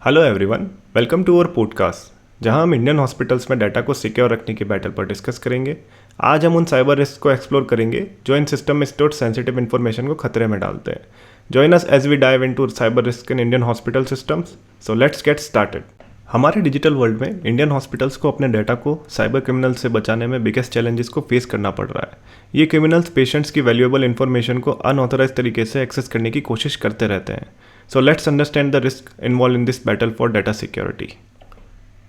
Hello everyone, welcome to our podcast जहां हम Indian hospitals में डाटा को सिक्योर रखने की बैटल पर डिस्कस करेंगे। आज हम उन साइबर रिस्क को एक्सप्लोर करेंगे जो इन सिस्टम में स्टोर्ड सेंसिटिव इन्फॉर्मेशन को खतरे में डालते हैं। Join us as we dive into cyber risk in Indian hospital systems. So let's get started. हमारे डिजिटल वर्ल्ड में इंडियन हॉस्पिटल्स को अपने डाटा को साइबर क्रिमिनल से बचाने में बिगेस्ट चैलेंजेस को फेस करना पड़ रहा है। ये क्रिमिनल्स पेशेंट्स की वैल्यूएबल इन्फॉर्मेशन को अनऑथराइज तरीके से एक्सेस करने की कोशिश करते रहते हैं। So let's understand the risk involve in this battle for data security.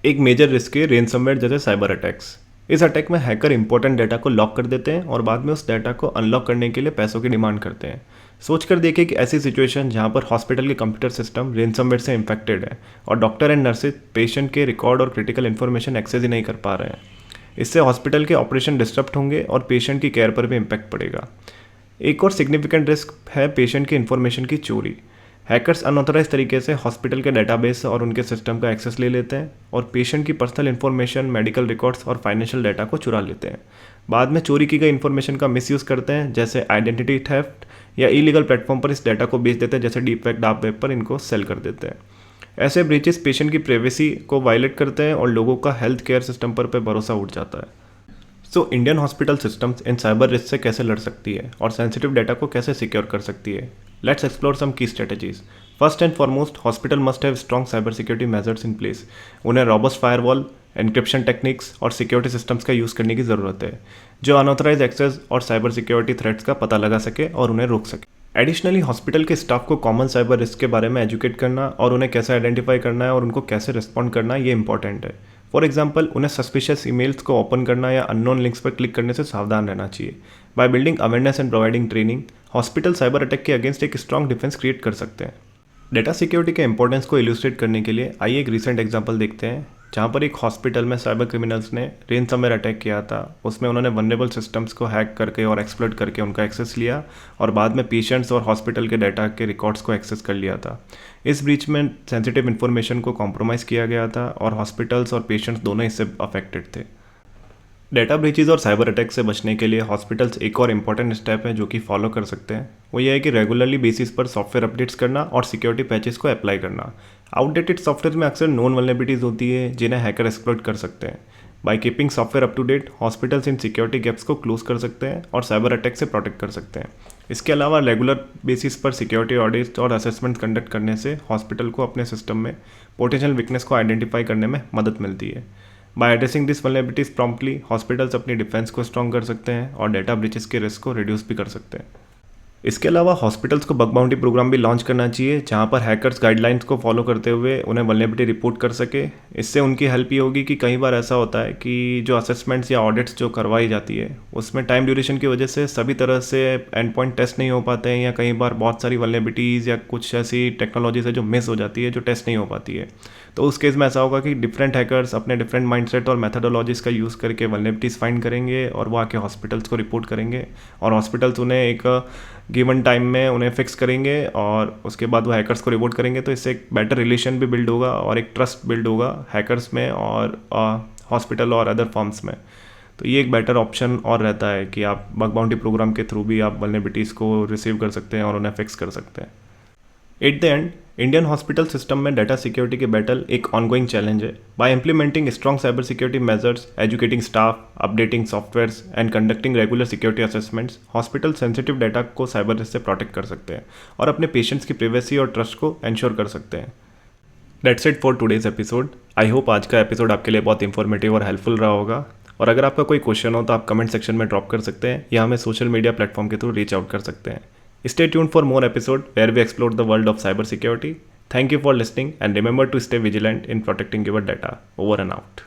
एक मेजर रिस्क है रेनसमवेयर जैसे साइबर अटैक्स। इस अटैक में हैकर इंपॉर्टेंट डाटा को लॉक कर देते हैं और बाद में उस डाटा को अनलॉक करने के लिए पैसों की डिमांड करते हैं। सोच कर देखिए कि ऐसी सिचुएशन जहां पर हॉस्पिटल के कंप्यूटर सिस्टम रेनसमवेयर से इन्फेक्टेड है और डॉक्टर एंड नर्सेज पेशेंट के रिकॉर्ड और क्रिटिकल इन्फॉर्मेशन एक्सेस ही नहीं कर पा रहे हैं। इससे हॉस्पिटल के ऑपरेशन डिस्टर्ब होंगे और पेशेंट की केयर पर भी इम्पैक्ट पड़ेगा। एक और सिग्निफिकेंट रिस्क है पेशेंट की इन्फॉर्मेशन की चोरी। हैकर्स अनऑथराइज तरीके से हॉस्पिटल के डेटाबेस और उनके सिस्टम का एक्सेस ले लेते हैं और पेशेंट की पर्सनल इन्फॉर्मेशन, मेडिकल रिकॉर्ड्स और फाइनेंशियल डाटा को चुरा लेते हैं। बाद में चोरी की गई इन्फॉर्मेशन का मिसयूज़ करते हैं, जैसे आइडेंटिटी थेफ्ट, या इलीगल प्लेटफॉर्म पर इस डाटा को बेच देते हैं, जैसे डीप वेब, डार्क वेब पर इनको सेल कर देते हैं। ऐसे ब्रीचेस पेशेंट की प्राइवेसी को वायलेट करते हैं और लोगों का हेल्थ केयर सिस्टम पर भरोसा उठ जाता है। So Indian hospital systems in cyber risk से कैसे लड़ सकती है और सेंसिटिव डाटा को कैसे सिक्योर कर सकती है। लेट्स एक्सप्लोर सम की strategies. First and foremost, hospital must have strong cyber security measures in place. उन्हें रॉबस्ट फायरवॉल, एन्क्रिप्शन टेक्निक्स और सिक्योरिटी सिस्टम्स का यूज़ करने की ज़रूरत है जो अनऑथराइज एक्सेस और साइबर सिक्योरिटी थ्रेट्स का पता लगा सके और उन्हें रोक सके। एडिशनली हॉस्पिटल के स्टाफ को कॉमन साइबर रिस्क के बारे में एजुकेट करना और उन्हें कैसे आइडेंटिफाई करना है और उनको कैसे रिस्पॉन्ड करना है, ये इंपॉर्टेंट है। फॉर एग्जाम्पल, उन्हें सस्पिशियस ईमेल्स को ओपन करना या अननोन लिंक्स पर क्लिक करने से सावधान रहना चाहिए। By building awareness and providing training, hospital cyber attack के अगेंस्ट एक स्ट्रॉन्ग डिफेंस क्रिएट कर सकते हैं। डेटा सिक्योरिटी के इंपॉर्टेंस को इल्यूस्ट्रेट करने के लिए आइए एक रिसेंट एग्जांपल देखते हैं जहां पर एक हॉस्पिटल में साइबर क्रिमिनल्स ने रेनसमवेयर अटैक किया था। उसमें उन्होंने वल्नरेबल सिस्टम्स को हैक करके और एक्सप्लॉइट करके उनका एक्सेस लिया और बाद में पेशेंट्स और हॉस्पिटल के डाटा के रिकॉर्ड्स को एक्सेस कर लिया था। इस ब्रीच में सेंसिटिव इन्फॉर्मेशन को कॉम्प्रोमाइज़ किया गया था और हॉस्पिटल्स और पेशेंट्स दोनों इससे अफेक्टेड थे। डेटा ब्रीचेज और साइबर अटैक से बचने के लिए हॉस्पिटल्स एक और इम्पॉर्टेंट स्टेप है जो कि फॉलो कर सकते हैं। वो ये है कि रेगुलरली बेसिस पर सॉफ्टवेयर अपडेट्स करना और सिक्योरिटी पैचेस को अप्लाई करना। आउटडेटेड सॉफ्टवेयर में अक्सर नोन वल्नरेबिलिटीज होती है जिन्हें हैकर एक्सप्लॉइट कर सकते हैं। By keeping software up to date, hospitals इन सिक्योरिटी गैप्स को क्लोज कर सकते हैं और साइबर अटैक से प्रोटेक्ट कर सकते हैं। इसके अलावा रेगुलर बेसिस पर सिक्योरिटी ऑडिट्स और असेसमेंट कंडक्ट करने से हॉस्पिटल को अपने सिस्टम में पोटेंशियल वीकनेस को आइडेंटिफाई करने में मदद मिलती है। By addressing this vulnerabilities promptly, hospitals अपनी डिफेंस को स्ट्रॉन्ग कर सकते हैं और डेटा ब्रीचेस के रिस्क को रिड्यूस भी कर सकते हैं। इसके अलावा हॉस्पिटल्स को बग बाउंटी प्रोग्राम भी लॉन्च करना चाहिए जहां पर हैकर्स गाइडलाइंस को फॉलो करते हुए उन्हें वल्नरेबिलिटी रिपोर्ट कर सके। इससे उनकी हेल्प ये होगी कि कई बार ऐसा होता है कि जो असेसमेंट्स या ऑडिट्स जो करवाई जाती है उसमें टाइम ड्यूरेशन की वजह से सभी तरह से एंड पॉइंट टेस्ट नहीं हो पाते हैं, या कई बार बहुत सारी वल्नरेबिलिटीज़ या कुछ ऐसी टेक्नोलॉजीज है जो मिस हो जाती है, जो टेस्ट नहीं हो पाती है। तो उस केस में ऐसा होगा कि डिफरेंट हैकर्स अपने डिफरेंट माइंडसेट और मेथडोलॉजीज का यूज़ करके वल्नरेबिलिटीज़ फाइंड करेंगे और वो आके हॉस्पिटल्स को रिपोर्ट करेंगे और हॉस्पिटल्स उन्हें एक गिवन टाइम में उन्हें फिक्स करेंगे और उसके बाद वो हैकर्स को रिपोर्ट करेंगे। तो इससे एक बेटर रिलेशन भी बिल्ड होगा और एक ट्रस्ट बिल्ड होगा हैकर्स में और हॉस्पिटल और अदर फर्म्स में। तो ये एक बेटर ऑप्शन और रहता है कि आप बग बाउंटी प्रोग्राम के थ्रू भी आप वल्नरेबिलिटीज़ को रिसीव कर सकते हैं और उन्हें फिक्स कर सकते हैं। At the end, Indian hospital system में डाटा सिक्योरिटी के बैटल एक ऑनगोइंग चैलेंज है। Bye implementing strong cyber security measures, educating staff, updating softwares and conducting regular security assessments, hospital sensitive data को साइबर रिस्क से protect कर सकते हैं और अपने पेशेंट्स की प्राइवेसी और ट्रस्ट को एंश्योर कर सकते हैं। That's it for today's episode. I hope आज का एपिसोड आपके लिए बहुत इंफॉर्मेटिव और हेल्पफुल रहा होगा। और अगर आपका कोई क्वेश्चन हो तो आप कमेंट सेक्शन में ड्रॉप कर सकते हैं या हमें सोशल मीडिया प्लेटफॉर्म के थ्रू रीच आउट कर सकते हैं। Stay tuned for more episode where we explore the world of cybersecurity. Thank you for listening and remember to stay vigilant in protecting your data. Over and out.